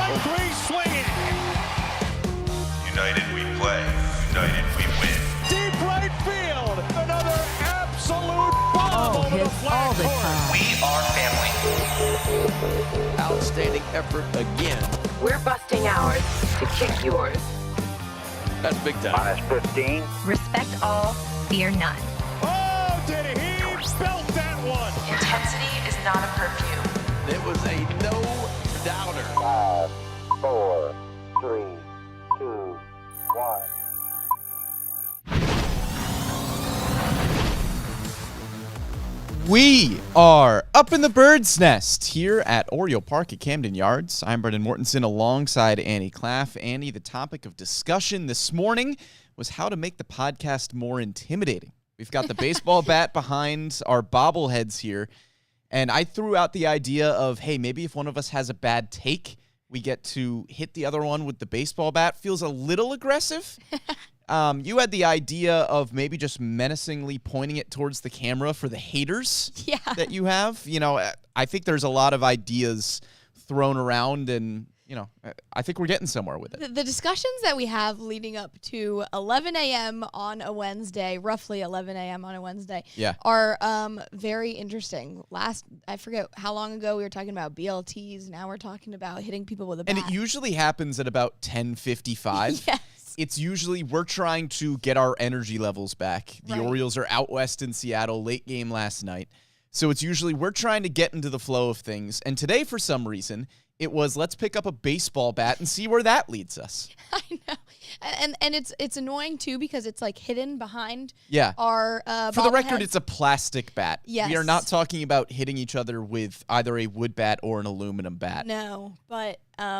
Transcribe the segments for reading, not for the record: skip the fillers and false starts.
Strike three swinging. United we play. United we win. Deep right field. Another absolute bomb over the flag court. We are family. Outstanding effort again. We're busting ours to kick yours. That's big time. -15. Respect all, fear none. Oh, did he belt that one? Intensity is not a perfume. It was a no-doubter. 5, 4, 3, 2, 1. We are up in the bird's nest here at Oriole Park at Camden Yards. I'm Brendan Mortensen alongside Annie Claff. Annie, the topic of discussion this morning was how to make the podcast more intimidating. We've got the baseball bat behind our bobbleheads here, and I threw out the idea of, hey, maybe if one of us has a bad take, we get to hit the other one with the baseball bat. Feels a little aggressive. You had the idea of maybe just menacingly pointing it towards the camera for the haters that you have. You know, I think there's a lot of ideas thrown around, and, you know, I think we're getting somewhere with it. The discussions that we have leading up to 11 a.m. on a Wednesday, roughly 11 a.m. on a Wednesday, are very interesting. I forget how long ago we were talking about BLTs. Now we're talking about hitting people with a bat. And it usually happens at about 10:55. Yes. It's usually we're trying to get our energy levels back. The Orioles are out west in Seattle, late game last night. So it's usually we're trying to get into the flow of things. And today, for some reason, it was let's pick up a baseball bat and see where that leads us. I know. And it's annoying, too, because it's, like, hidden behind our For the record, bobblehead. it's a plastic bat. Yes. We are not talking about hitting each other with either a wood bat or an aluminum bat. No, but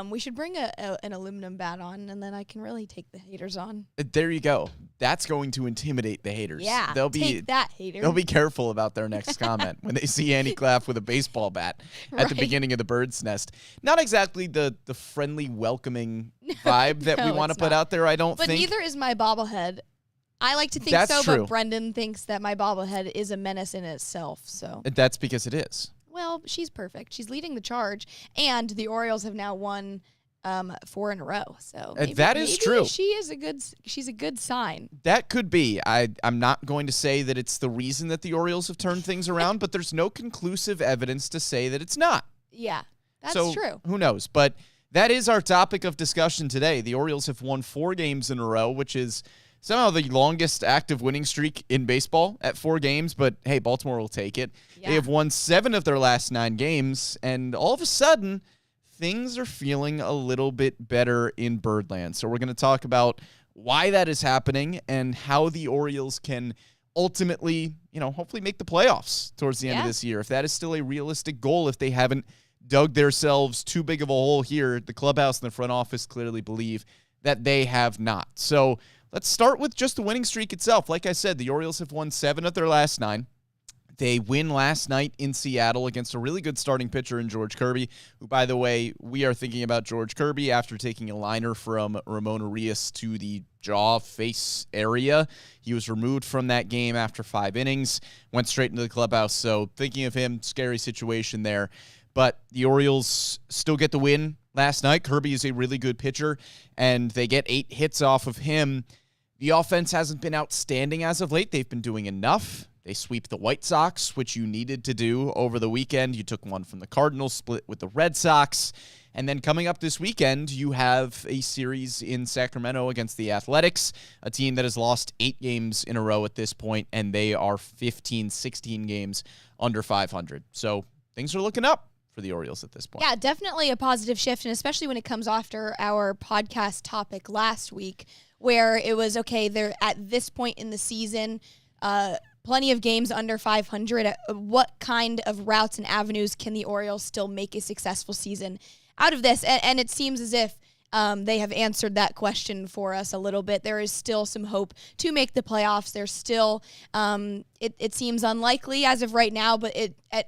we should bring an aluminum bat on, and then I can really take the haters on. There you go. That's going to intimidate the haters. Yeah, take that, hater. They'll be careful about their next comment when they see Annie Claff with a baseball bat at the beginning of the bird's nest. Not exactly the friendly, welcoming vibe that we want to put out there, I don't think. But neither is my bobblehead. I like to think That's so, true. but Brendan thinks that my bobblehead is a menace in itself. So That's because it is. Well, she's perfect. She's leading the charge, and the Orioles have now won 4 in a row. So that is true. She's a good sign. That could be. I'm not going to say that it's the reason that the Orioles have turned things around, but there's no conclusive evidence to say that it's not. Yeah, that's true. Who knows? But that is our topic of discussion today. The Orioles have won 4 games in a row, which is somehow the longest active winning streak in baseball at 4 games. But, hey, Baltimore will take it. Yeah. They have won 7 of their last 9 games, and all of a sudden, things are feeling a little bit better in Birdland. So we're going to talk about why that is happening and how the Orioles can ultimately, hopefully make the playoffs towards the end of this year. If that is still a realistic goal, if they haven't dug themselves too big of a hole here, the clubhouse and the front office clearly believe that they have not. So let's start with just the winning streak itself. Like I said, the Orioles have won 7 of their last 9. They win last night in Seattle against a really good starting pitcher in George Kirby, who, by the way, we are thinking about George Kirby after taking a liner from Ramon Arias to the jaw face area. He was removed from that game after 5 innings, went straight into the clubhouse. So thinking of him, scary situation there. But the Orioles still get the win last night. Kirby is a really good pitcher, and they get 8 hits off of him. The offense hasn't been outstanding as of late. They've been doing enough. They sweep the White Sox, which you needed to do over the weekend. You took one from the Cardinals, split with the Red Sox. And then coming up this weekend, you have a series in Sacramento against the Athletics, a team that has lost 8 games in a row at this point, and they are 15, 16 games under 500. So things are looking up for the Orioles at this point. Yeah, definitely a positive shift, and especially when it comes after our podcast topic last week, where it was, okay, they're at this point in the season, plenty of games under 500. What kind of routes and avenues can the Orioles still make a successful season out of this? And it seems as if they have answered that question for us a little bit. There is still some hope to make the playoffs. There's still, It seems unlikely as of right now, but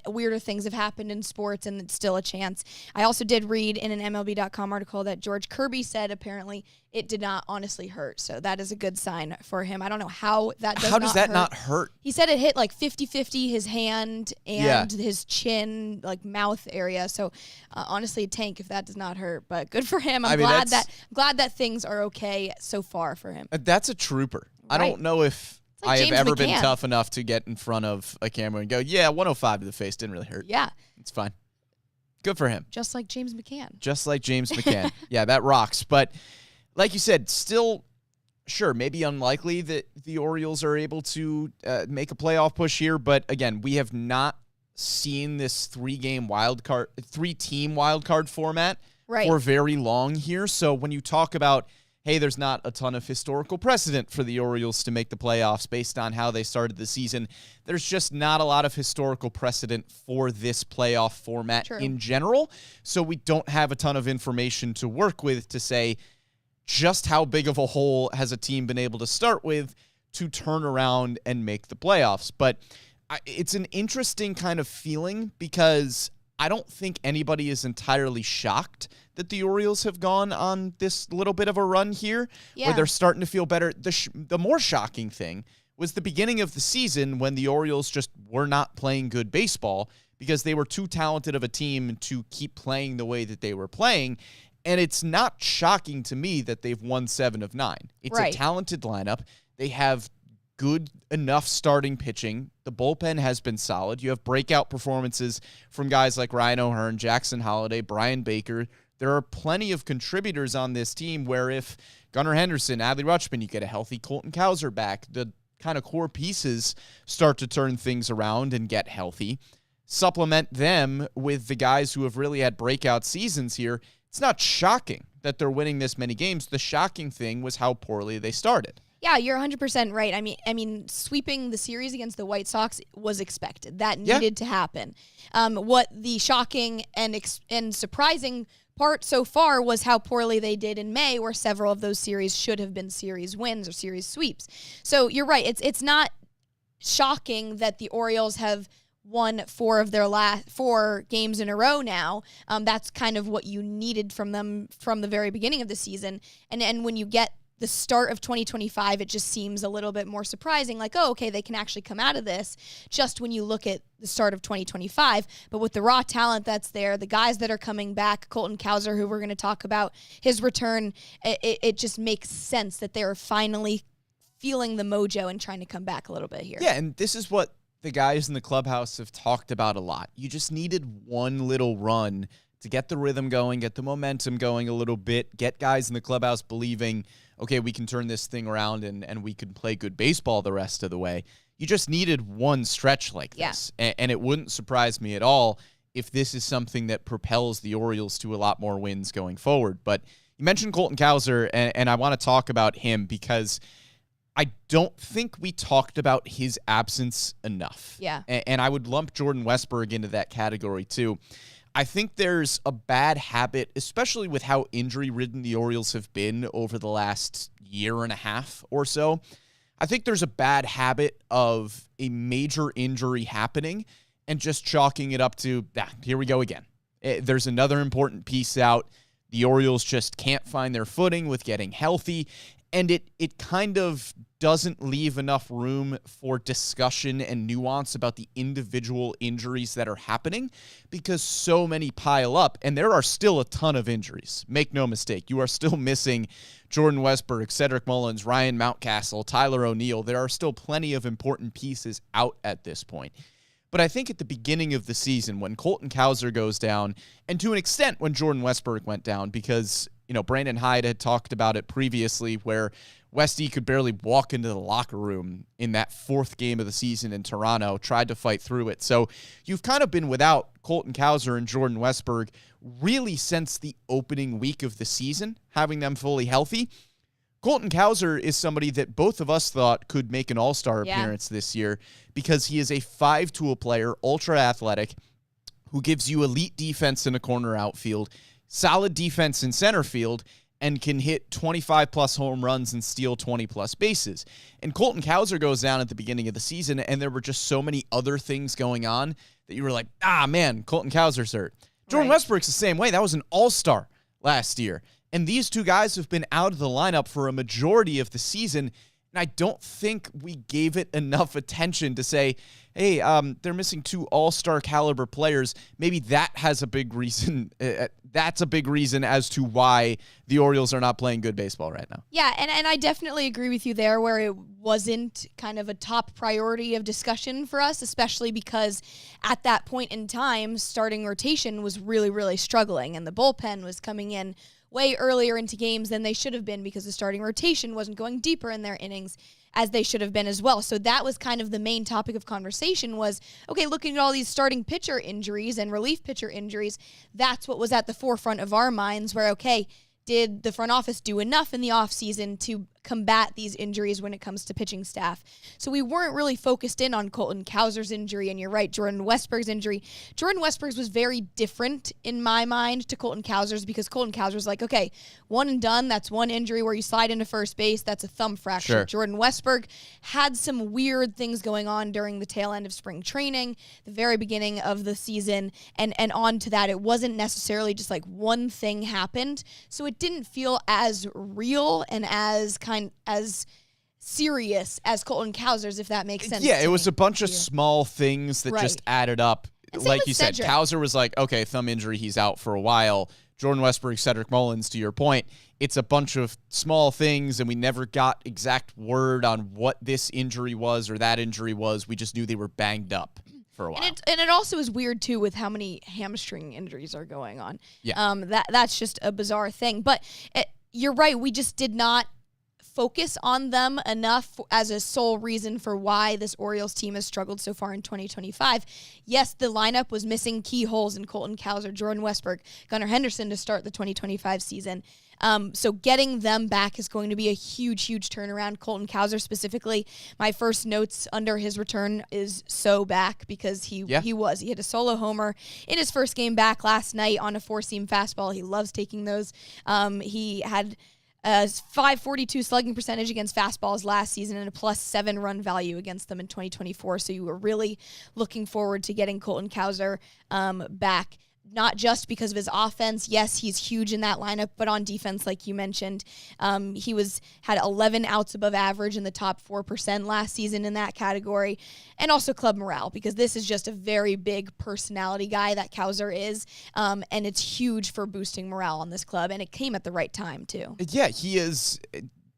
weirder things have happened in sports, and it's still a chance. I also did read in an MLB.com article that George Kirby said apparently it did not honestly hurt. So that is a good sign for him. I don't know how that does How does that not hurt? He said it hit like 50-50 his hand and his chin, like mouth area. So honestly, a tank if that does not hurt. But good for him. I'm glad that things are okay so far for him. That's a trooper. Right. I don't know if like I have James ever McCann. been tough enough to get in front of a camera and go, yeah, 105 to the face didn't really hurt. Yeah. It's fine. Good for him. Just like James McCann. Just like James McCann. Yeah, that rocks. But like you said, still, sure, maybe unlikely that the Orioles are able to make a playoff push here. But again, we have not seen this three-team wild card format for very long here. So when you talk about, hey, there's not a ton of historical precedent for the Orioles to make the playoffs based on how they started the season, there's just not a lot of historical precedent for this playoff format in general. So we don't have a ton of information to work with to say just how big of a hole has a team been able to start with to turn around and make the playoffs. But it's an interesting kind of feeling because I don't think anybody is entirely shocked that the Orioles have gone on this little bit of a run here where they're starting to feel better. The more shocking thing was the beginning of the season when the Orioles just were not playing good baseball because they were too talented of a team to keep playing the way that they were playing. And it's not shocking to me that they've won 7 of 9. It's a talented lineup. They have good enough starting pitching. The bullpen has been solid. You have breakout performances from guys like Ryan O'Hearn, Jackson Holliday, Brian Baker. There are plenty of contributors on this team where if Gunnar Henderson, Adley Rutschman, you get a healthy Colton Cowser back, the kind of core pieces start to turn things around and get healthy. Supplement them with the guys who have really had breakout seasons here. It's not shocking that they're winning this many games. The shocking thing was how poorly they started. Yeah, you're 100% right. I mean, sweeping the series against the White Sox was expected. That needed to happen. What the shocking and surprising part so far was how poorly they did in May, where several of those series should have been series wins or series sweeps. So you're right. It's not shocking that the Orioles have won 4 of their last 4 games in a row now. That's kind of what you needed from them from the very beginning of the season. And when you get the start of 2025, it just seems a little bit more surprising, like, oh, okay, they can actually come out of this just when you look at the start of 2025. But with the raw talent that's there, the guys that are coming back, Colton Cowser, who we're going to talk about, his return, it just makes sense that they're finally feeling the mojo and trying to come back a little bit here. Yeah, and this is what the guys in the clubhouse have talked about a lot. You just needed one little run to get the rhythm going, get the momentum going a little bit, get guys in the clubhouse believing, okay, we can turn this thing around and we can play good baseball the rest of the way. You just needed one stretch like this. And it wouldn't surprise me at all if this is something that propels the Orioles to a lot more wins going forward. But you mentioned Colton Cowser, and I want to talk about him because I don't think we talked about his absence enough. Yeah. And I would lump Jordan Westburg into that category too. I think there's a bad habit, especially with how injury-ridden the Orioles have been over the last year and a half or so. I think there's a bad habit of a major injury happening and just chalking it up to, here we go again. There's another important piece out. The Orioles just can't find their footing with getting healthy, and it kind of doesn't leave enough room for discussion and nuance about the individual injuries that are happening because so many pile up, and there are still a ton of injuries. Make no mistake. You are still missing Jordan Westburg, Cedric Mullins, Ryan Mountcastle, Tyler O'Neill. There are still plenty of important pieces out at this point. But I think at the beginning of the season, when Colton Cowser goes down, and to an extent when Jordan Westburg went down, because Brandon Hyde had talked about it previously where Westy could barely walk into the locker room in that 4th game of the season in Toronto, tried to fight through it. So you've kind of been without Colton Cowser and Jordan Westburg really since the opening week of the season, having them fully healthy. Colton Cowser is somebody that both of us thought could make an all-star appearance this year because he is a 5-tool player, ultra athletic, who gives you elite defense in a corner outfield, solid defense in center field, and can hit 25-plus home runs and steal 20-plus bases. And Colton Cowser goes down at the beginning of the season, and there were just so many other things going on that you were like, man, Colton Cowser's hurt. Jordan Westbrook's the same way. That was an all-star last year. And these two guys have been out of the lineup for a majority of the season, and I don't think we gave it enough attention to say, hey, they're missing two all-star caliber players. Maybe that has a big reason. That's a big reason as to why the Orioles are not playing good baseball right now. Yeah, and I definitely agree with you there where it wasn't kind of a top priority of discussion for us, especially because at that point in time, starting rotation was really, really struggling, and the bullpen was coming in way earlier into games than they should have been because the starting rotation wasn't going deeper in their innings as they should have been as well. So that was kind of the main topic of conversation was, okay, looking at all these starting pitcher injuries and relief pitcher injuries, that's what was at the forefront of our minds where, okay, did the front office do enough in the offseason to combat these injuries when it comes to pitching staff? So we weren't really focused in on Colton Cowser's injury, and you're right, Jordan Westburg's injury. Jordan Westburg's was very different in my mind to Colton Cowser's because Colton Cowser's like, okay, one and done, that's one injury where you slide into first base, that's a thumb fracture. Sure. Jordan Westburg had some weird things going on during the tail end of spring training, the very beginning of the season, and on to that. It wasn't necessarily just like one thing happened, so it didn't feel as real and as serious as Colton Cowser's, if that makes sense. Yeah, it was a bunch of small things that just added up. And same like with you said, Cedric. Cowser was like, okay, thumb injury, he's out for a while. Jordan Westbrook, Cedric Mullins, to your point, it's a bunch of small things, and we never got exact word on what this injury was or that injury was. We just knew they were banged up for a while. And it also is weird, too, with how many hamstring injuries are going on. Yeah. That's just a bizarre thing. But you're right, we just did not focus on them enough as a sole reason for why this Orioles team has struggled so far in 2025. Yes, the lineup was missing key holes in Colton Cowser, Jordan Westburg, Gunnar Henderson to start the 2025 season. So getting them back is going to be a huge, huge turnaround. Colton Cowser specifically, my first notes under his return is so back because he hit a solo homer in his first game back last night on a four-seam fastball. He loves taking those. He had a .542 slugging percentage against fastballs last season and a +7 run value against them in 2024. So you were really looking forward to getting Colton Cowser back. Not just because of his offense. Yes, he's huge in that lineup, but on defense, like you mentioned, he had 11 outs above average in the top 4% last season in that category, and also club morale, because this is just a very big personality guy that Cowser is, and it's huge for boosting morale on this club, and it came at the right time, too. Yeah, he is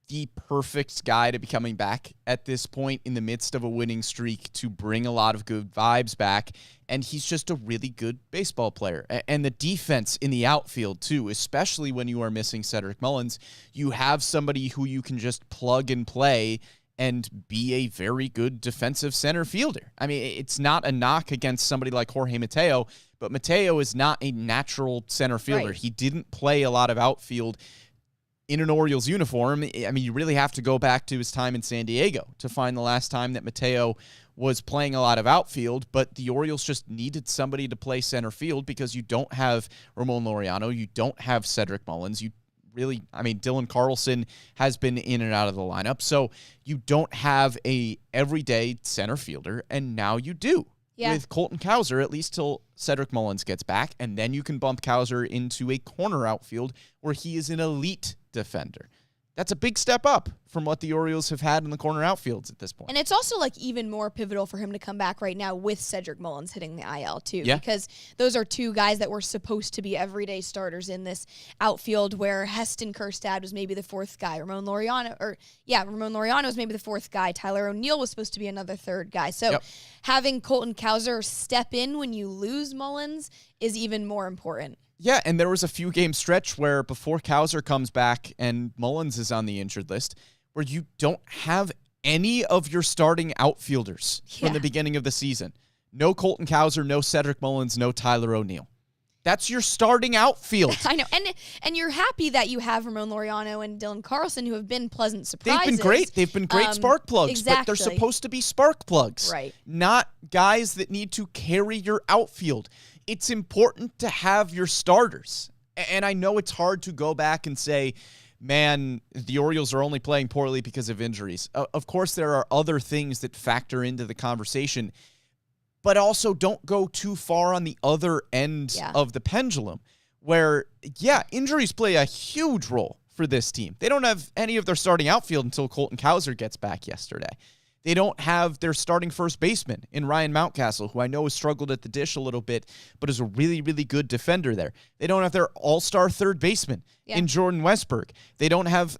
the perfect guy to be coming back at this point in the midst of a winning streak to bring a lot of good vibes back. And he's just a really good baseball player. And the defense in the outfield, too, especially when you are missing Cedric Mullins, you have somebody who you can just plug and play and be a very good defensive center fielder. I mean, it's not a knock against somebody like Jorge Mateo, but Mateo is not a natural center fielder. Right. He didn't play a lot of outfield in an Orioles uniform. I mean, you really have to go back to his time in San Diego to find the last time that Mateo was playing a lot of outfield, but the Orioles just needed somebody to play center field because you don't have Ramon Laureano, you don't have Cedric Mullins, Dylan Carlson has been in and out of the lineup, so you don't have a everyday center fielder, and now you do. Yeah. With Colton Cowser, at least till Cedric Mullins gets back, and then you can bump Cowser into a corner outfield where he is an elite defender. That's a big step up from what the Orioles have had in the corner outfields at this point. And it's also like even more pivotal for him to come back right now with Cedric Mullins hitting the IL too, because those are two guys that were supposed to be everyday starters in this outfield where Heston Kjerstad was maybe the fourth guy. Ramon Laureano was maybe the fourth guy. Tyler O'Neill was supposed to be another third guy. So having Colton Cowser step in when you lose Mullins is even more important. Yeah, and there was a few game stretch where before Cowser comes back and Mullins is on the injured list, where you don't have any of your starting outfielders from the beginning of the season. No Colton Cowser, no Cedric Mullins, no Tyler O'Neill. That's your starting outfield. I know, and you're happy that you have Ramon Laureano and Dylan Carlson, who have been pleasant surprises. They've been great. They've been great spark plugs, but they're supposed to be spark plugs, right? Not guys that need to carry your outfield. It's important to have your starters. And I know it's hard to go back and say, man, the Orioles are only playing poorly because of injuries. Of course, there are other things that factor into the conversation, but also don't go too far on the other end of the pendulum where, injuries play a huge role for this team. They don't have any of their starting outfield until Colton Cowser gets back yesterday. They don't have their starting first baseman in Ryan Mountcastle, who I know has struggled at the dish a little bit, but is a really, really good defender there. They don't have their all-star third baseman in Jordan Westberg. They don't have,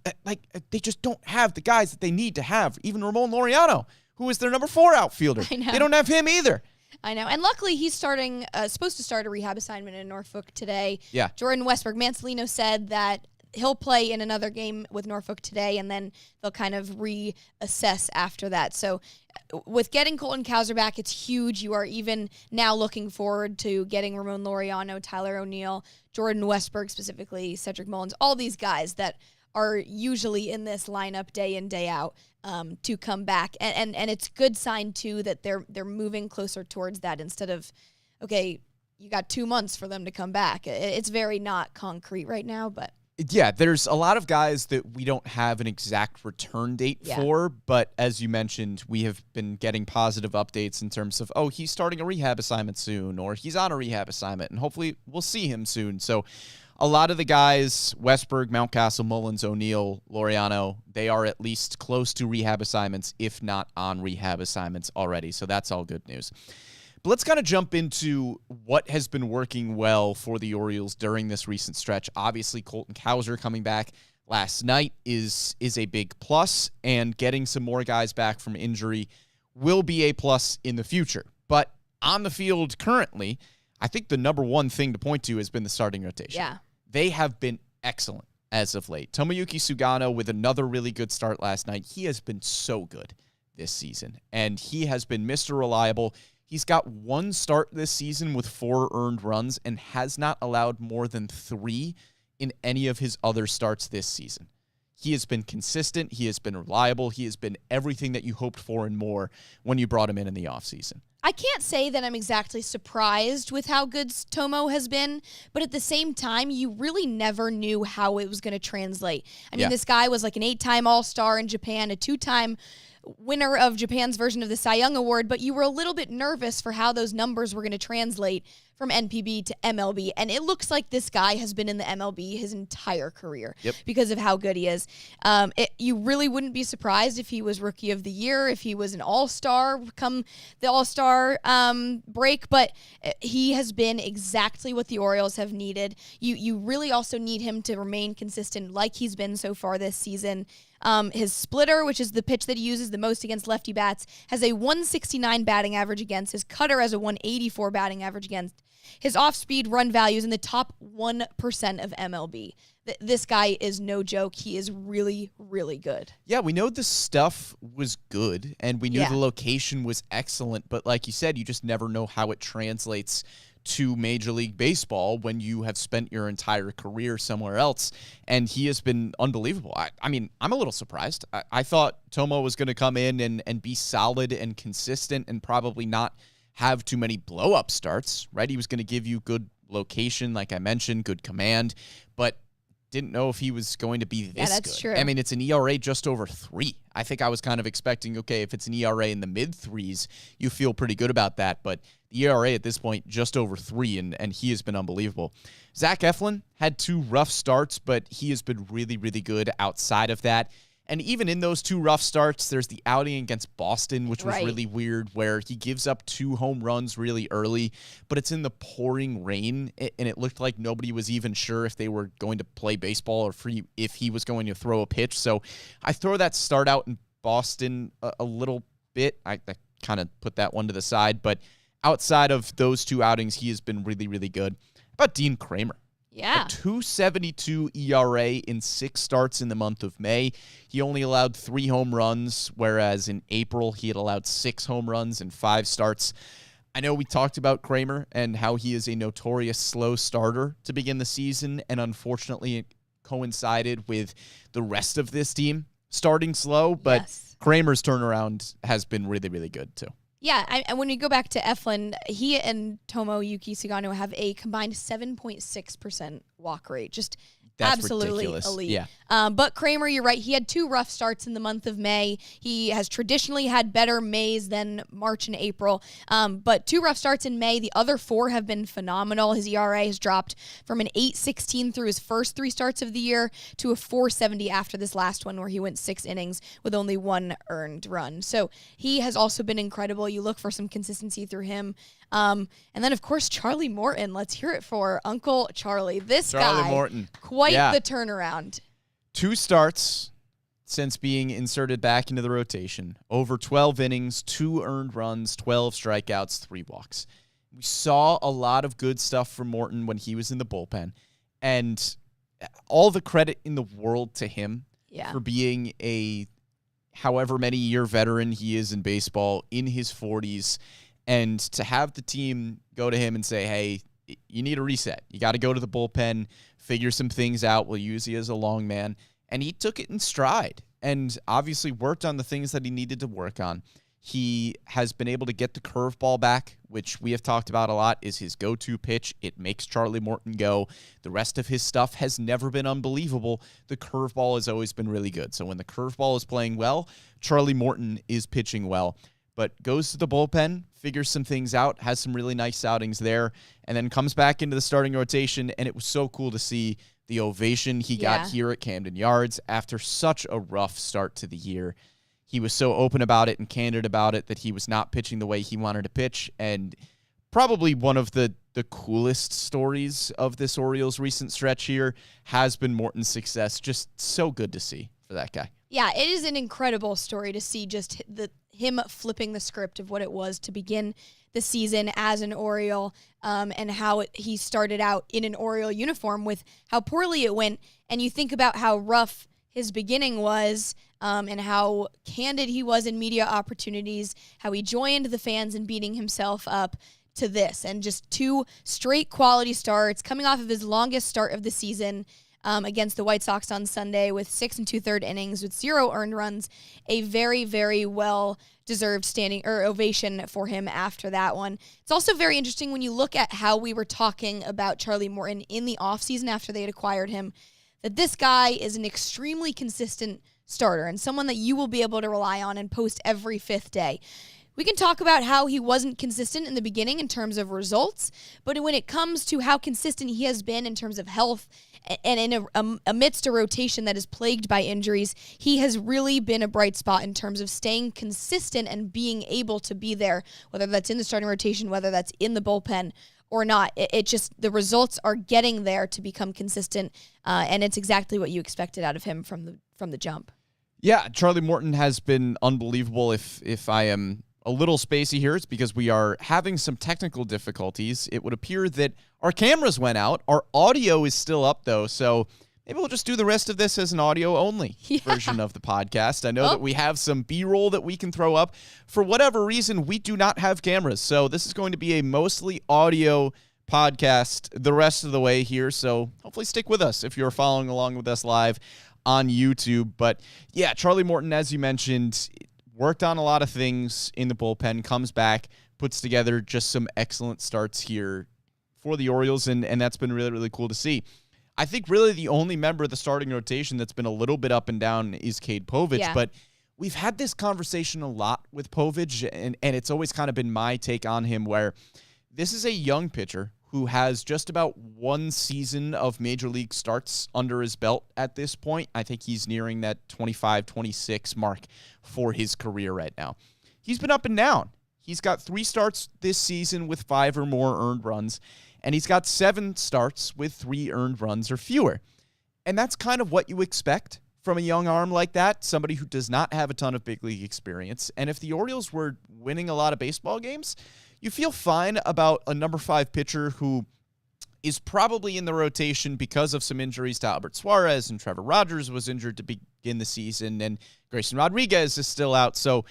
they just don't have the guys that they need to have. Even Ramon Laureano, who is their number 4 outfielder. They don't have him either. I know. And luckily, he's supposed to start a rehab assignment in Norfolk today. Yeah. Jordan Westberg, Mancelino said that he'll play in another game with Norfolk today, and then they'll kind of reassess after that. So with getting Colton Cowser back, it's huge. You are even now looking forward to getting Ramon Laureano, Tyler O'Neill, Jordan Westberg specifically, Cedric Mullins, all these guys that are usually in this lineup day in, day out to come back. And it's a good sign, too, that they're moving closer towards that instead of, okay, you got 2 months for them to come back. It's very not concrete right now, but... Yeah, there's a lot of guys that we don't have an exact return date for, but as you mentioned, we have been getting positive updates in terms of, he's starting a rehab assignment soon, or he's on a rehab assignment, and hopefully we'll see him soon. So a lot of the guys, Westberg, Mountcastle, Mullins, O'Neill, Laureano, they are at least close to rehab assignments, if not on rehab assignments already. So that's all good news. But let's kind of jump into what has been working well for the Orioles during this recent stretch. Obviously, Colton Cowser coming back last night is a big plus, and getting some more guys back from injury will be a plus in the future. But on the field currently, I think the number one thing to point to has been the starting rotation. Yeah. They have been excellent as of late. Tomoyuki Sugano with another really good start last night. He has been so good this season, and he has been Mr. Reliable. He's got 1 start this season with 4 earned runs and has not allowed more than 3 in any of his other starts this season. He has been consistent. He has been reliable. He has been everything that you hoped for and more when you brought him in the offseason. I can't say that I'm exactly surprised with how good Tomo has been, but at the same time, you really never knew how it was going to translate. I mean, this guy was like an 8-time All-Star in Japan, a 2-time winner of Japan's version of the Cy Young Award, but you were a little bit nervous for how those numbers were going to translate from NPB to MLB, and it looks like this guy has been in the MLB his entire career because of how good he is. You really wouldn't be surprised if he was Rookie of the Year, if he was an All-Star come the All-Star break, but he has been exactly what the Orioles have needed. You really also need him to remain consistent like he's been so far this season. His splitter, which is the pitch that he uses the most against lefty bats, has a 169 batting average against. His cutter has a 184 batting average against. His off-speed run value is in the top 1% of MLB. This guy is no joke. He is really, really good. Yeah, we know the stuff was good, and we knew the location was excellent, but like you said, you just never know how it translates to Major League Baseball when you have spent your entire career somewhere else, and he has been unbelievable. I mean, I'm a little surprised. I thought Tomo was going to come in and be solid and consistent and probably not have too many blow-up starts, right? He was going to give you good location, like I mentioned, good command, but didn't know if he was going to be this good. Yeah, that's true. I mean, it's an ERA just over 3. I think I was kind of expecting, okay, if it's an ERA in the mid-3s, you feel pretty good about that, but the ERA at this point, just over 3, and he has been unbelievable. Zach Eflin had 2 rough starts, but he has been really, really good outside of that. And even in those 2 rough starts, there's the outing against Boston, which was really weird, where he gives up 2 home runs really early, but it's in the pouring rain, and it looked like nobody was even sure if they were going to play baseball or if he was going to throw a pitch. So I throw that start out in Boston a little bit. I kind of put that one to the side, but outside of those 2 outings, he has been really, really good. How about Dean Kramer? Yeah. A 2.72 ERA in 6 starts in the month of May. He only allowed 3 home runs, whereas in April he had allowed 6 home runs in 5 starts. I know we talked about Kramer and how he is a notorious slow starter to begin the season, and unfortunately it coincided with the rest of this team starting slow, but Kramer's turnaround has been really, really good too. Yeah, and when you go back to Eflin, he and Tomoyuki Sugano have a combined 7.6% walk rate. Just That's absolutely ridiculous. elite. Yeah. But Kramer, you're right. He had 2 rough starts in the month of May. He has traditionally had better Mays than March and April. But 2 rough starts in May. The other 4 have been phenomenal. His ERA has dropped from an 8.16 through his first 3 starts of the year to a 4.70 after this last one where he went 6 innings with only 1 earned run. So he has also been incredible. You look for some consistency through him. And then, of course, Charlie Morton. Let's hear it for Uncle Charlie. This Charlie guy, Morton. quite Yeah. the turnaround. 2 starts since being inserted back into the rotation. Over 12 innings, 2 earned runs, 12 strikeouts, 3 walks. We saw a lot of good stuff from Morton when he was in the bullpen. And all the credit in the world to him for being a however many year veteran he is in baseball, in his 40s. And to have the team go to him and say, hey, you need a reset. You got to go to the bullpen, figure some things out. We'll use you as a long man. And he took it in stride and obviously worked on the things that he needed to work on. He has been able to get the curveball back, which we have talked about a lot, is his go-to pitch. It makes Charlie Morton go. The rest of his stuff has never been unbelievable. The curveball has always been really good. So when the curveball is playing well, Charlie Morton is pitching well. But goes to the bullpen, figures some things out, has some really nice outings there, and then comes back into the starting rotation, and it was so cool to see the ovation he got here at Camden Yards after such a rough start to the year. He was so open about it and candid about it that he was not pitching the way he wanted to pitch, and probably one of the coolest stories of this Orioles recent stretch here has been Morton's success. Just so good to see for that guy. Yeah, it is an incredible story to see just him flipping the script of what it was to begin the season as an Oriole, and how he started out in an Oriole uniform with how poorly it went. And you think about how rough his beginning was, and how candid he was in media opportunities, how he joined the fans in beating himself up to this. And just 2 straight quality starts coming off of his longest start of the season, against the White Sox on Sunday with 6 2/3 innings with 0 earned runs. A very, very well-deserved standing or ovation for him after that one. It's also very interesting when you look at how we were talking about Charlie Morton in the offseason after they had acquired him, that this guy is an extremely consistent starter and someone that you will be able to rely on and post every 5th day. We can talk about how he wasn't consistent in the beginning in terms of results, but when it comes to how consistent he has been in terms of health and in amidst a rotation that is plagued by injuries, he has really been a bright spot in terms of staying consistent and being able to be there, whether that's in the starting rotation, whether that's in the bullpen or not. It just, the results are getting there to become consistent, and it's exactly what you expected out of him from the jump. Yeah, Charlie Morton has been unbelievable. If I am a little spacey here, it's because we are having some technical difficulties. It would appear that our cameras went out. Our audio is still up, though, so maybe we'll just do the rest of this as an audio-only version of the podcast. I know that we have some B-roll that we can throw up. For whatever reason, we do not have cameras, so this is going to be a mostly audio podcast the rest of the way here, so hopefully stick with us if you're following along with us live on YouTube. But yeah, Charlie Morton, as you mentioned, worked on a lot of things in the bullpen, comes back, puts together just some excellent starts here for the Orioles, and that's been really, really cool to see. I think really the only member of the starting rotation that's been a little bit up and down is Cade Povich, but we've had this conversation a lot with Povich, and it's always kind of been my take on him, where this is a young pitcher who has just about 1 season of Major League starts under his belt at this point. I think he's nearing that 25, 26 mark for his career right now. He's been up and down. He's got 3 starts this season with 5 or more earned runs, and he's got 7 starts with 3 earned runs or fewer. And that's kind of what you expect from a young arm like that, somebody who does not have a ton of big league experience. And if the Orioles were winning a lot of baseball games, you feel fine about a number 5 pitcher who is probably in the rotation because of some injuries to Albert Suarez, and Trevor Rogers was injured to begin the season, and Grayson Rodriguez is still out. So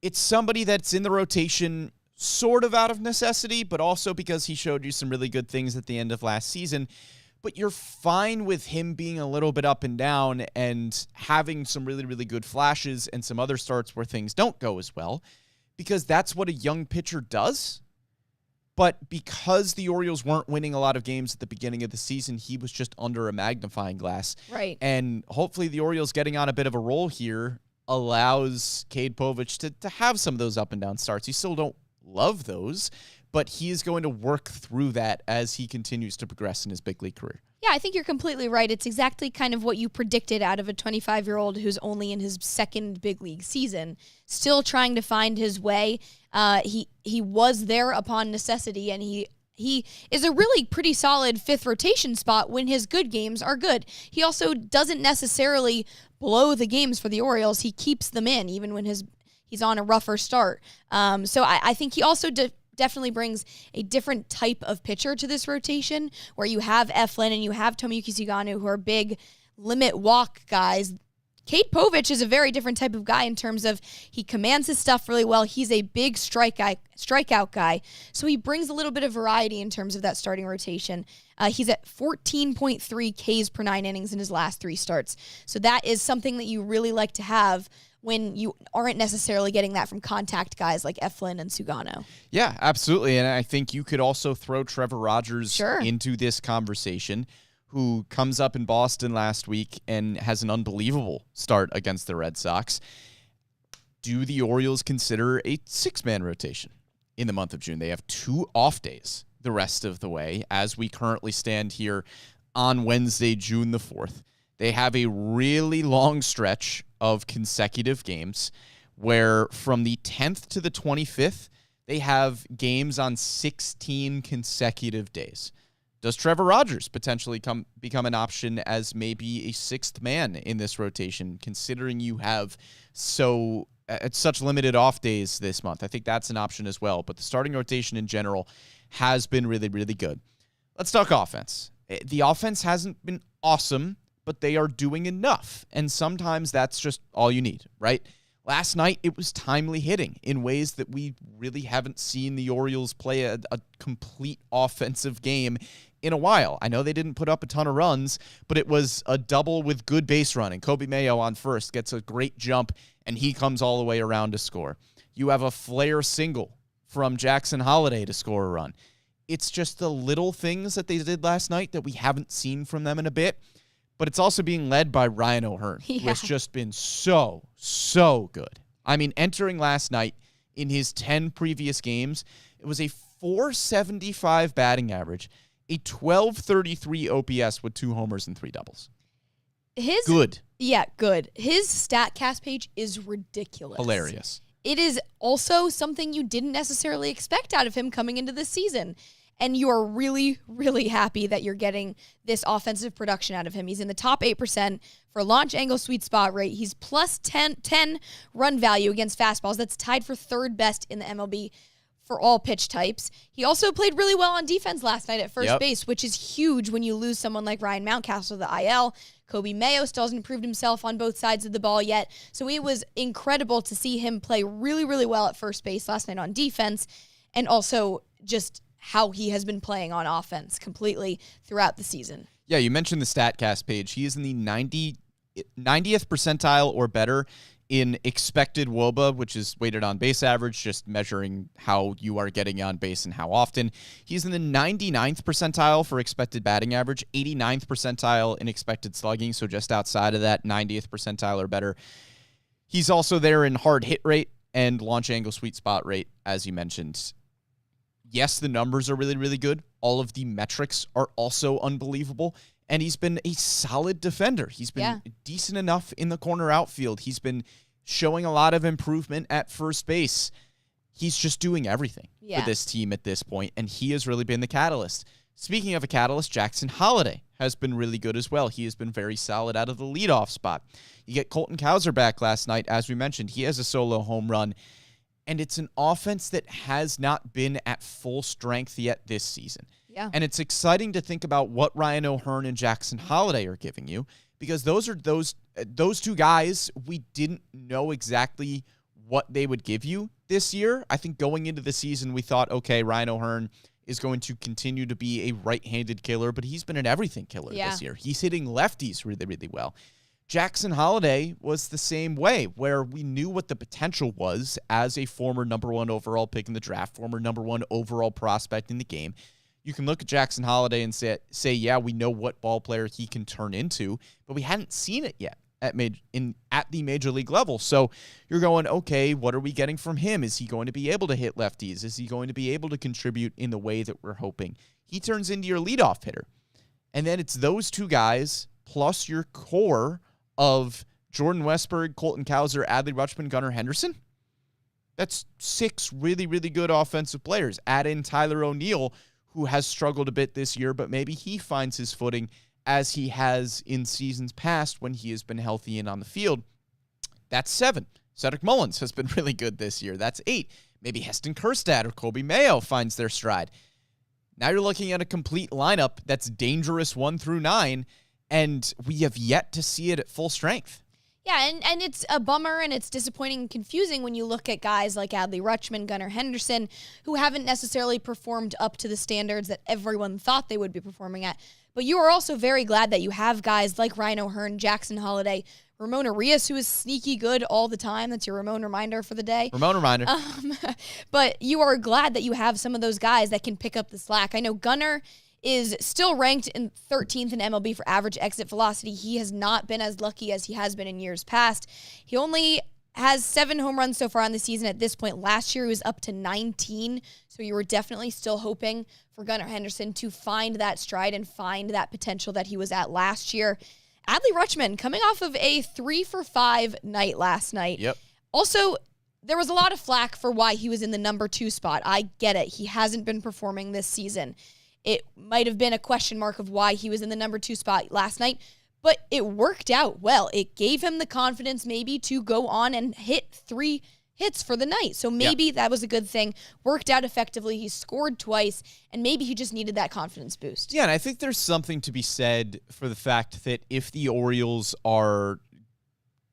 it's somebody that's in the rotation sort of out of necessity, but also because he showed you some really good things at the end of last season. But you're fine with him being a little bit up and down and having some really, really good flashes and some other starts where things don't go as well, because that's what a young pitcher does. But because the Orioles weren't winning a lot of games at the beginning of the season, he was just under a magnifying glass. Right. And hopefully the Orioles getting on a bit of a roll here allows Cade Povich to have some of those up and down starts. You still don't love those, but he is going to work through that as he continues to progress in his big league career. Yeah, I think you're completely right. It's exactly kind of what you predicted out of a 25-year-old who's only in his second big league season, still trying to find his way. He was there upon necessity, and he is a really pretty solid fifth rotation spot when his good games are good. He also doesn't necessarily blow the games for the Orioles. He keeps them in, even when he's on a rougher start. So I think he also definitely brings a different type of pitcher to this rotation, where you have Eflin and you have Tomoyuki Sugano, who are big limit walk guys. Cade Povich is a very different type of guy in terms of he commands his stuff really well. He's a big strikeout guy. So he brings a little bit of variety in terms of that starting rotation. He's at 14.3 Ks per 9 innings in his last 3 starts. So that is something that you really like to have when you aren't necessarily getting that from contact guys like Eflin and Sugano. Yeah, absolutely. And I think you could also throw Trevor Rogers Sure. into this conversation, who comes up in Boston last week and has an unbelievable start against the Red Sox. Do the Orioles consider a 6-man rotation in the month of June? They have 2 off days the rest of the way as we currently stand here on Wednesday, June the 4th. They have a really long stretch of consecutive games where from the 10th to the 25th, they have games on 16 consecutive days. Does Trevor Rogers potentially become an option as maybe a 6th man in this rotation, considering you have such limited off days this month? I think that's an option as well. But the starting rotation in general has been really, really good. Let's talk offense. The offense hasn't been awesome, but they are doing enough. And sometimes that's just all you need, right? Last night, it was timely hitting in ways that we really haven't seen the Orioles play a complete offensive game in a while. I know they didn't put up a ton of runs, but it was a double with good base running. Kobe Mayo on first gets a great jump, and he comes all the way around to score. You have a flare single from Jackson Holliday to score a run. It's just the little things that they did last night that we haven't seen from them in a bit, but it's also being led by Ryan O'Hearn, who has just been so good. I mean, entering last night in his 10 previous games, it was a .475 batting average, a .1233 OPS with 2 homers and 3 doubles. Good. Yeah, good. His StatCast page is ridiculous. Hilarious. It is also something you didn't necessarily expect out of him coming into this season. And you are really, really happy that you're getting this offensive production out of him. He's in the top 8% for launch angle sweet spot rate. He's plus 10 run value against fastballs. That's tied for 3rd best in the MLB for all pitch types. He also played really well on defense last night at first base, which is huge when you lose someone like Ryan Mountcastle to the IL. Kobe Mayo still hasn't proved himself on both sides of the ball yet. So it was incredible to see him play really, really well at first base last night on defense, and also just how he has been playing on offense completely throughout the season. Yeah, you mentioned the StatCast page. He is in the 90th percentile or better in expected WOBA, which is weighted on base average, just measuring how you are getting on base and how often. He's in the 99th percentile for expected batting average, 89th percentile in expected slugging, so just outside of that 90th percentile or better. He's also there in hard hit rate and launch angle sweet spot rate, as you mentioned. Yes, the numbers are really, really good. All of the metrics are also unbelievable. And he's been a solid defender. He's been decent enough in the corner outfield. He's been showing a lot of improvement at first base. He's just doing everything for this team at this point, and he has really been the catalyst. Speaking of a catalyst, Jackson Holliday has been really good as well. He has been very solid out of the leadoff spot. You get Colton Cowser back last night, as we mentioned. He has a solo home run. And it's an offense that has not been at full strength yet this season. Yeah. And it's exciting to think about what Ryan O'Hearn and Jackson Holliday are giving you, because those are those 2 guys we didn't know exactly what they would give you this year. I think going into the season, we thought, okay, Ryan O'Hearn is going to continue to be a right-handed killer, but he's been an everything killer this year. He's hitting lefties really, really well. Jackson Holliday was the same way, where we knew what the potential was as a former number 1 overall pick in the draft, former number 1 overall prospect in the game. You can look at Jackson Holliday and say, yeah, we know what ball player he can turn into, but we hadn't seen it yet at the major league level. So you're going, okay, what are we getting from him? Is he going to be able to hit lefties? Is he going to be able to contribute in the way that we're hoping? He turns into your leadoff hitter. And then it's those two guys plus your core of Jordan Westburg, Colton Cowser, Adley Rutschman, Gunnar Henderson. That's 6 really, really good offensive players. Add in Tyler O'Neill, who has struggled a bit this year, but maybe he finds his footing as he has in seasons past when he has been healthy and on the field. That's 7. Cedric Mullins has been really good this year. That's 8. Maybe Heston Kjerstad or Kobe Mayo finds their stride. Now you're looking at a complete lineup that's dangerous 1 through 9, and we have yet to see it at full strength. Yeah, and it's a bummer and it's disappointing and confusing when you look at guys like Adley Rutschman, Gunnar Henderson, who haven't necessarily performed up to the standards that everyone thought they would be performing at. But you are also very glad that you have guys like Ryan O'Hearn, Jackson Holliday, Ramon Arias, who is sneaky good all the time. That's your Ramon reminder for the day. Ramon reminder. But you are glad that you have some of those guys that can pick up the slack. I know Gunnar is still ranked in 13th in MLB for average exit velocity. He has not been as lucky as he has been in years past. He only has 7 home runs so far on the season at this point. Last year, he was up to 19, so you were definitely still hoping for Gunnar Henderson to find that stride and find that potential that he was at last year. Adley Rutschman coming off of a 3-for-5 night last night. Yep. Also, there was a lot of flack for why he was in the number 2 spot. I get it. He hasn't been performing this season. It might have been a question mark of why he was in the number 2 spot last night, but it worked out well. It gave him the confidence maybe to go on and hit 3 hits for the night. So maybe that was a good thing. Worked out effectively. He scored twice, and maybe he just needed that confidence boost. Yeah, and I think there's something to be said for the fact that if the Orioles are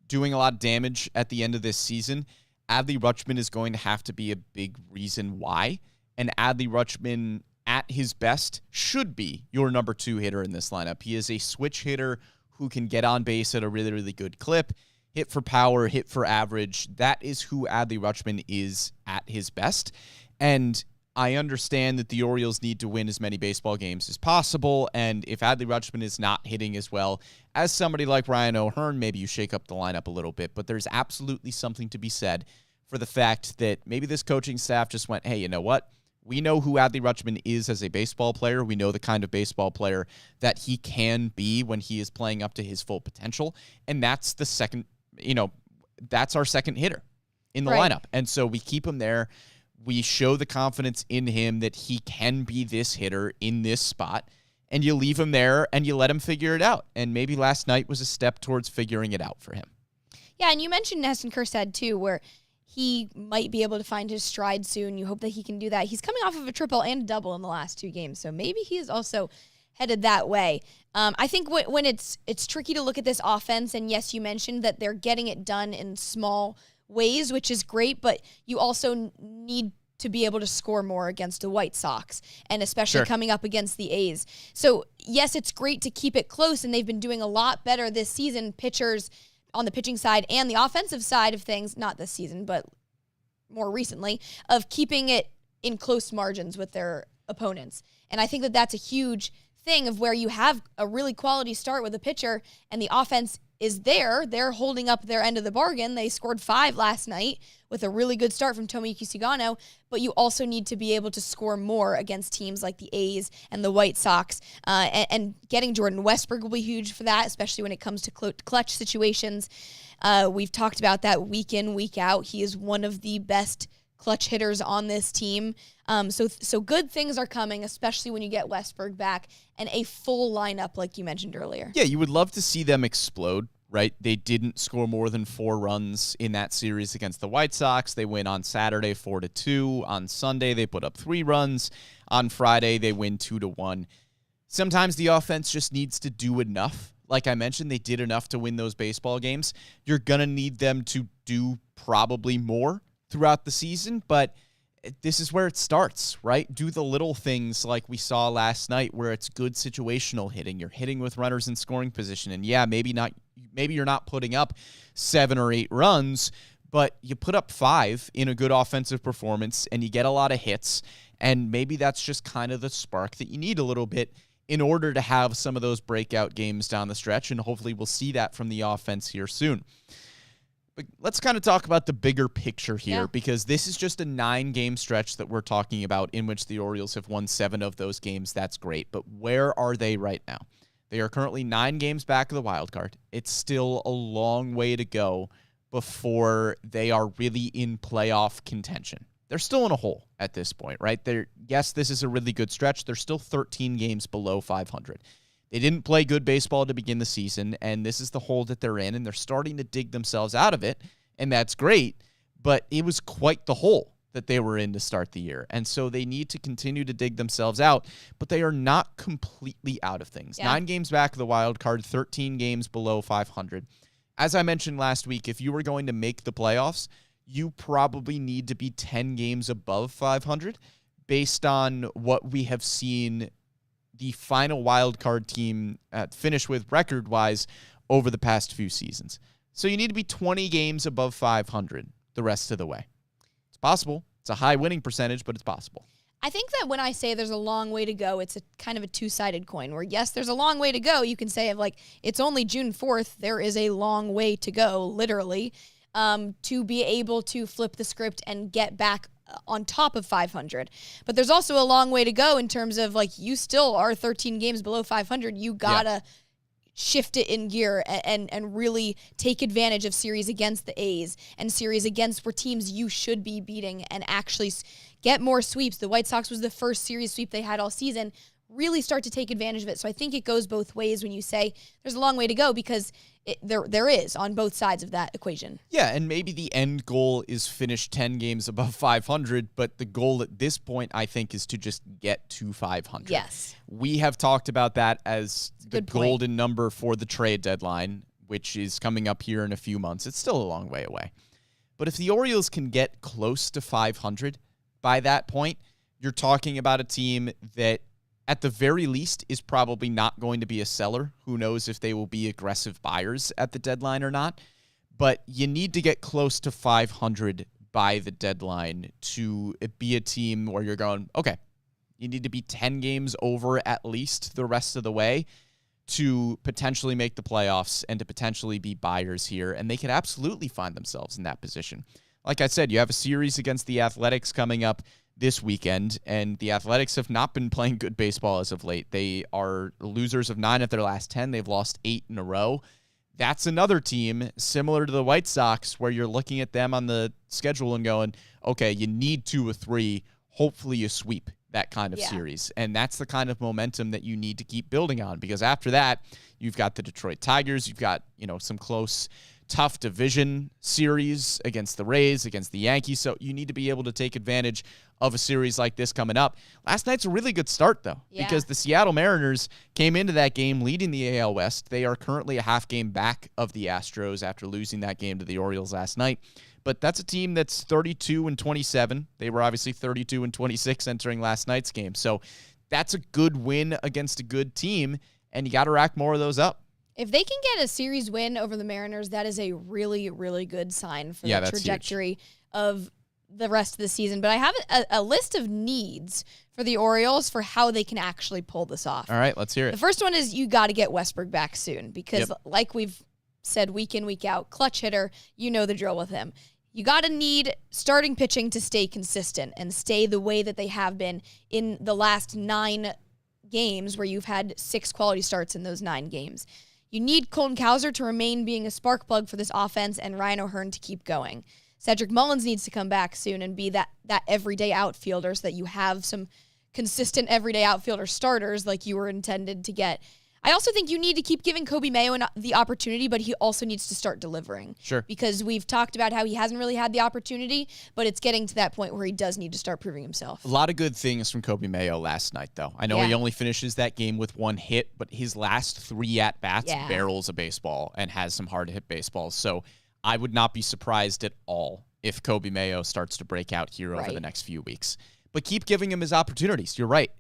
doing a lot of damage at the end of this season, Adley Rutschman is going to have to be a big reason why. And Adley Rutschman, at his best, should be your number 2 hitter in this lineup. He is a switch hitter who can get on base at a really, really good clip, hit for power, hit for average. That is who Adley Rutschman is at his best. And I understand that the Orioles need to win as many baseball games as possible, and if Adley Rutschman is not hitting as well as somebody like Ryan O'Hearn, maybe you shake up the lineup a little bit. But there's absolutely something to be said for the fact that maybe this coaching staff just went, hey, you know what? We know who Adley Rutschman is as a baseball player. We know the kind of baseball player that he can be when he is playing up to his full potential. And that's the second, that's our second hitter in the lineup. And so we keep him there. We show the confidence in him that he can be this hitter in this spot. And you leave him there and you let him figure it out. And maybe last night was a step towards figuring it out for him. Yeah, and you mentioned Heston Kjerstad too, where he might be able to find his stride soon. You hope that he can do that. He's coming off of a triple and a double in the last 2 games, so maybe he is also headed that way. I think when it's tricky to look at this offense, and yes, you mentioned that they're getting it done in small ways, which is great, but you also need to be able to score more against the White Sox, and especially coming up against the A's. So, yes, it's great to keep it close, and they've been doing a lot better this season, pitchers on the pitching side and the offensive side of things, not this season, but more recently, of keeping it in close margins with their opponents. And I think that that's a huge thing of where you have a really quality start with a pitcher and the offense is there. They're holding up their end of the bargain. They scored 5 last night with a really good start from Tomoyuki Sugano, but you also need to be able to score more against teams like the A's and the White Sox. And getting Jordan Westburg will be huge for that, especially when it comes to clutch situations. We've talked about that week in, week out. He is one of the best clutch hitters on this team. So good things are coming, especially when you get Westburg back and a full lineup like you mentioned earlier. Yeah, you would love to see them explode, right? They didn't score more than 4 runs in that series against the White Sox. They win on Saturday 4-2. On Sunday, they put up 3 runs. On Friday, they win 2-1. Sometimes the offense just needs to do enough. Like I mentioned, they did enough to win those baseball games. You're going to need them to do probably more throughout the season, but this is where it starts, right? Do the little things like we saw last night where it's good situational hitting. You're hitting with runners in scoring position. And yeah, maybe you're not putting up 7 or 8 runs, but you put up 5 in a good offensive performance and you get a lot of hits. And maybe that's just kind of the spark that you need a little bit in order to have some of those breakout games down the stretch. And hopefully we'll see that from the offense here soon. But let's kind of talk about the bigger picture here, because this is just a 9-game stretch that we're talking about in which the Orioles have won 7 of those games. That's great. But where are they right now? They are currently 9 games back of the wild card. It's still a long way to go before they are really in playoff contention. They're still in a hole at this point, right? Yes, this is a really good stretch. They're still 13 games below 500. They didn't play good baseball to begin the season, and this is the hole that they're in, and they're starting to dig themselves out of it, and that's great, but it was quite the hole that they were in to start the year, and so they need to continue to dig themselves out, but they are not completely out of things. 9 games back of the wild card, 13 games below 500. As I mentioned last week, if you were going to make the playoffs, you probably need to be 10 games above 500 based on what we have seen the final wild card team finish with record-wise over the past few seasons. So you need to be 20 games above 500 the rest of the way. It's possible. It's a high winning percentage, but it's possible. I think that when I say there's a long way to go, it's a kind of a two-sided coin where, yes, there's a long way to go. You can say, it's only June 4th. There is a long way to go, literally, to be able to flip the script and get back on top of 500. But there's also a long way to go in terms of, you still are 13 games below 500. You gotta shift it in gear and really take advantage of series against the A's and series against where teams you should be beating and actually get more sweeps. The White Sox was the first series sweep they had all season. Really start to take advantage of it. So I think it goes both ways when you say there's a long way to go, because there is on both sides of that equation. Yeah, and maybe the end goal is finish 10 games above 500, but the goal at this point, I think, is to just get to 500. Yes. We have talked about that as the golden number for the trade deadline, which is coming up here in a few months. It's still a long way away. But if the Orioles can get close to 500 by that point, you're talking about a team that at the very least is probably not going to be a seller. Who knows if they will be aggressive buyers at the deadline or not. But you need to get close to 500 by the deadline to be a team where you're going, okay, you need to be 10 games over at least the rest of the way to potentially make the playoffs and to potentially be buyers here. And they could absolutely find themselves in that position. Like I said, you have a series against the Athletics coming up this weekend, and the Athletics have not been playing good baseball as of late. They are losers of 9 of their last 10. They've lost 8 in a row. That's another team similar to the White Sox where you're looking at them on the schedule and going, okay, you need 2 or 3. Hopefully you sweep that kind of series. And that's the kind of momentum that you need to keep building on, because after that, you've got the Detroit Tigers. You've got, some close, tough division series against the Rays, against the Yankees. So you need to be able to take advantage of a series like this coming up. Last night's a really good start, though, because the Seattle Mariners came into that game leading the AL West. They are currently a half game back of the Astros after losing that game to the Orioles last night. But that's a team that's 32-27. They were obviously 32-26 entering last night's game. So that's a good win against a good team, and you got to rack more of those up. If they can get a series win over the Mariners, that is a really, really good sign for the trajectory of the rest of the season. But I have a list of needs for the Orioles for how they can actually pull this off. All right, let's hear it. The first one is you got to get Westberg back soon, because like we've said week in, week out, clutch hitter, you know the drill with him. You got to need starting pitching to stay consistent and stay the way that they have been in the last 9 games, where you've had 6 quality starts in those 9 games. You need Colton Cowser to remain being a spark plug for this offense and Ryan O'Hearn to keep going. Cedric Mullins needs to come back soon and be that everyday outfielder, so that you have some consistent everyday outfielder starters like you were intended to get. I also think you need to keep giving Kobe Mayo the opportunity, but he also needs to start delivering. Sure. Because we've talked about how he hasn't really had the opportunity, but it's getting to that point where he does need to start proving himself. A lot of good things from Kobe Mayo last night, though. I know he only finishes that game with 1 hit, but his last 3 at-bats barrels a baseball and has some hard-to-hit baseballs. So I would not be surprised at all if Kobe Mayo starts to break out here over Right. the next few weeks. But keep giving him his opportunities. You're right.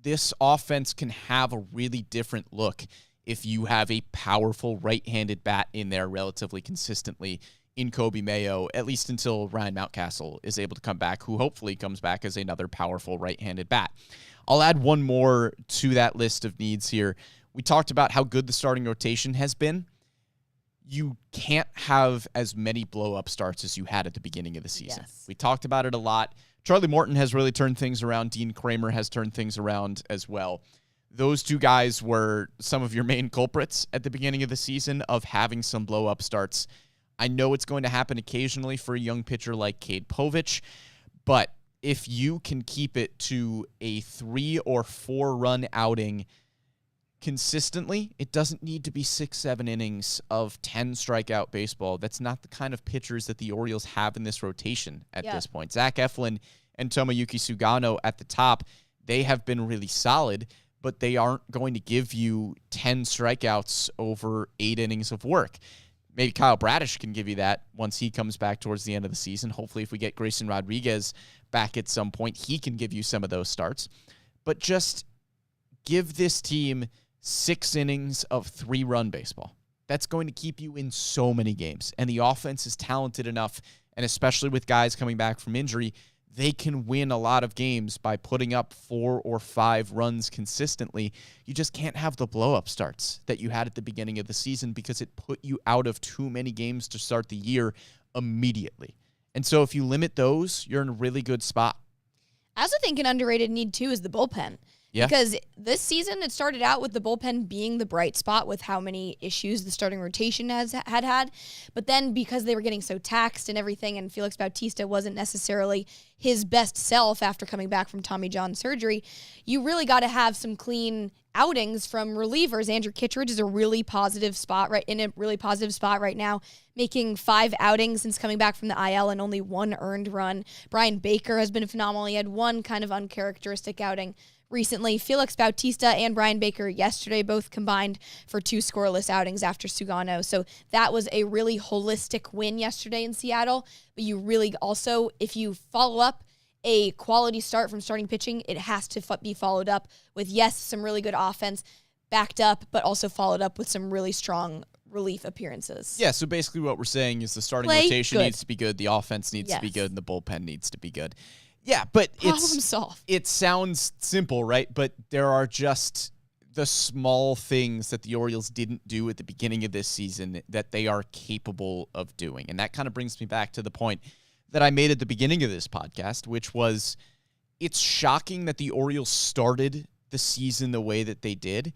This offense can have a really different look if you have a powerful right-handed bat in there relatively consistently in Kobe Mayo, at least until Ryan Mountcastle is able to come back, who hopefully comes back as another powerful right-handed bat. I'll add one more to that list of needs here. We talked about how good the starting rotation has been. You can't have as many blow-up starts as you had at the beginning of the season. Yes. We talked about it a lot. Charlie Morton has really turned things around. Dean Kramer has turned things around as well. Those two guys were some of your main culprits at the beginning of the season of having some blow-up starts. I know it's going to happen occasionally for a young pitcher like Cade Povich, but if you can keep it to a 3 or 4 run outing consistently, it doesn't need to be 6-7 innings of 10 strikeout baseball. That's not the kind of pitchers that the Orioles have in this rotation at this point. Zach Eflin and Tomoyuki Sugano at the top, they have been really solid, but they aren't going to give you 10 strikeouts over 8 innings of work. Maybe Kyle Bradish can give you that once he comes back towards the end of the season. Hopefully, if we get Grayson Rodriguez back at some point, he can give you some of those starts. But just give this team 6 innings of 3-run baseball. That's going to keep you in so many games. And the offense is talented enough, and especially with guys coming back from injury, they can win a lot of games by putting up 4 or 5 runs consistently. You just can't have the blow-up starts that you had at the beginning of the season because it put you out of too many games to start the year immediately. And so if you limit those, you're in a really good spot. I also think an underrated need, too, is the bullpen. Yeah. Because this season, it started out with the bullpen being the bright spot with how many issues the starting rotation had. But then because they were getting so taxed and everything, and Felix Bautista wasn't necessarily his best self after coming back from Tommy John surgery, you really got to have some clean outings from relievers. Andrew Kittredge is in a really positive spot right now, making 5 outings since coming back from the IL and only 1 earned run. Brian Baker has been phenomenal. He had 1 kind of uncharacteristic outing recently. Felix Bautista and Brian Baker yesterday both combined for 2 scoreless outings after Sugano. So that was a really holistic win yesterday in Seattle. But you really also, if you follow up a quality start from starting pitching, it has to be followed up with, yes, some really good offense backed up, but also followed up with some really strong relief appearances. Yeah, so basically what we're saying is the starting Play rotation good. needs to be good, the offense needs to be Yes. good, and the bullpen needs to be good. Yeah, but Problem solved. it sounds simple, right? But there are just the small things that the Orioles didn't do at the beginning of this season that they are capable of doing. And that kind of brings me back to the point that I made at the beginning of this podcast, which was it's shocking that the Orioles started the season the way that they did.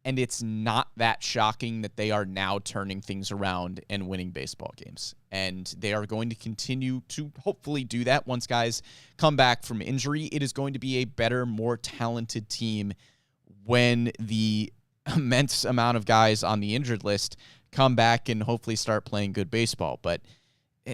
And it's not that shocking that they are now turning things around and winning baseball games. And they are going to continue to hopefully do that once guys come back from injury. It is going to be a better, more talented team when the immense amount of guys on the injured list come back and hopefully start playing good baseball. But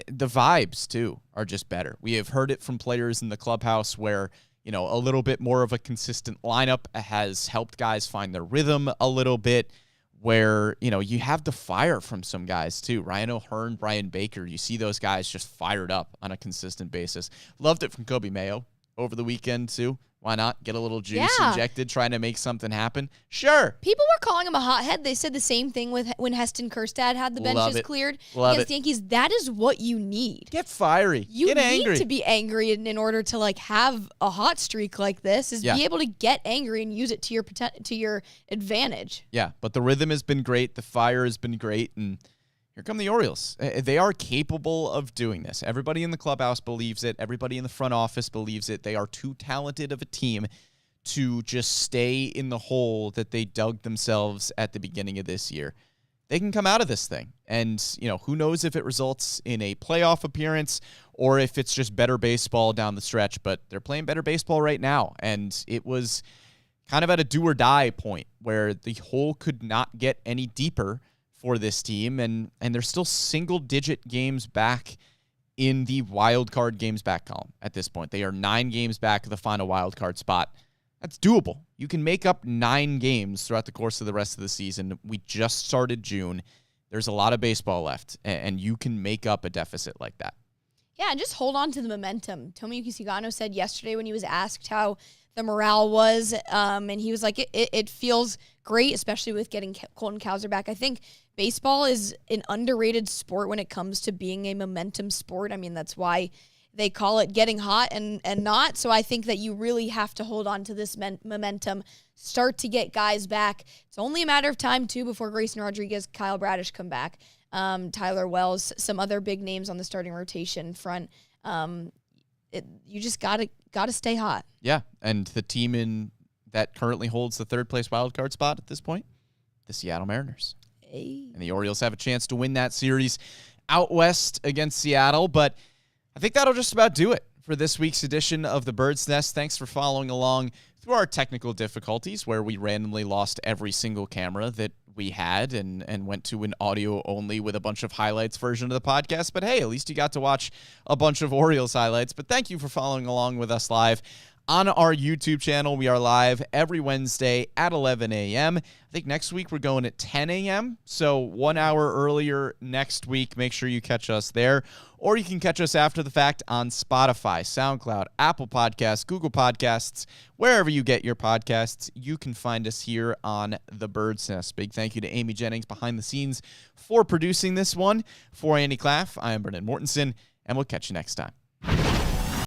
the vibes, too, are just better. We have heard it from players in the clubhouse where a little bit more of a consistent lineup has helped guys find their rhythm a little bit, where, you have the fire from some guys too. Ryan O'Hearn, Brian Baker, you see those guys just fired up on a consistent basis. Loved it from Kobe Mayo over the weekend too. Why not get a little juice injected, trying to make something happen? Sure. People were calling him a hothead. They said the same thing when Heston Kjerstad had the benches cleared against the Yankees. That is what you need. Get fiery. You get angry. need to be angry in order to have a hot streak like this. Is be able to get angry and use it to your advantage. Yeah, but the rhythm has been great. The fire has been great, and here come the Orioles. They are capable of doing this. Everybody in the clubhouse believes it. Everybody in the front office believes it. They are too talented of a team to just stay in the hole that they dug themselves at the beginning of this year. They can come out of this thing. And, who knows if it results in a playoff appearance or if it's just better baseball down the stretch. But they're playing better baseball right now. And it was kind of at a do or die point where the hole could not get any deeper for this team, and they're still single-digit games back in the wild card games back column at this point. They are 9 games back of the final wild card spot. That's doable. You can make up 9 games throughout the course of the rest of the season. We just started June. There's a lot of baseball left, and you can make up a deficit like that. Yeah, and just hold on to the momentum. Tomoyuki Sugano said yesterday when he was asked how the morale was, and he was like, it feels great, especially with getting Colton Cowser back. I think baseball is an underrated sport when it comes to being a momentum sport. I mean, that's why they call it getting hot and not. So I think that you really have to hold on to this momentum, start to get guys back. It's only a matter of time, too, before Grayson Rodriguez, Kyle Bradish come back. Tyler Wells, some other big names on the starting rotation front. You just gotta stay hot. Yeah, and the team that currently holds the third place wildcard spot at this point, the Seattle Mariners. Hey. And the Orioles have a chance to win that series out west against Seattle. But I think that'll just about do it for this week's edition of the Bird's Nest. Thanks for following along through our technical difficulties where we randomly lost every single camera that we had and went to an audio only with a bunch of highlights version of the podcast. But hey, at least you got to watch a bunch of Orioles highlights. But thank you for following along with us live on our YouTube channel. We are live every Wednesday at 11 a.m. I think next week we're going at 10 a.m. So 1 hour earlier next week. Make sure you catch us there. Or you can catch us after the fact on Spotify, SoundCloud, Apple Podcasts, Google Podcasts, wherever you get your podcasts. You can find us here on The Bird's Nest. Big thank you to Amy Jennings behind the scenes for producing this one. For Andy Claff, I am Brennan Mortensen, and we'll catch you next time.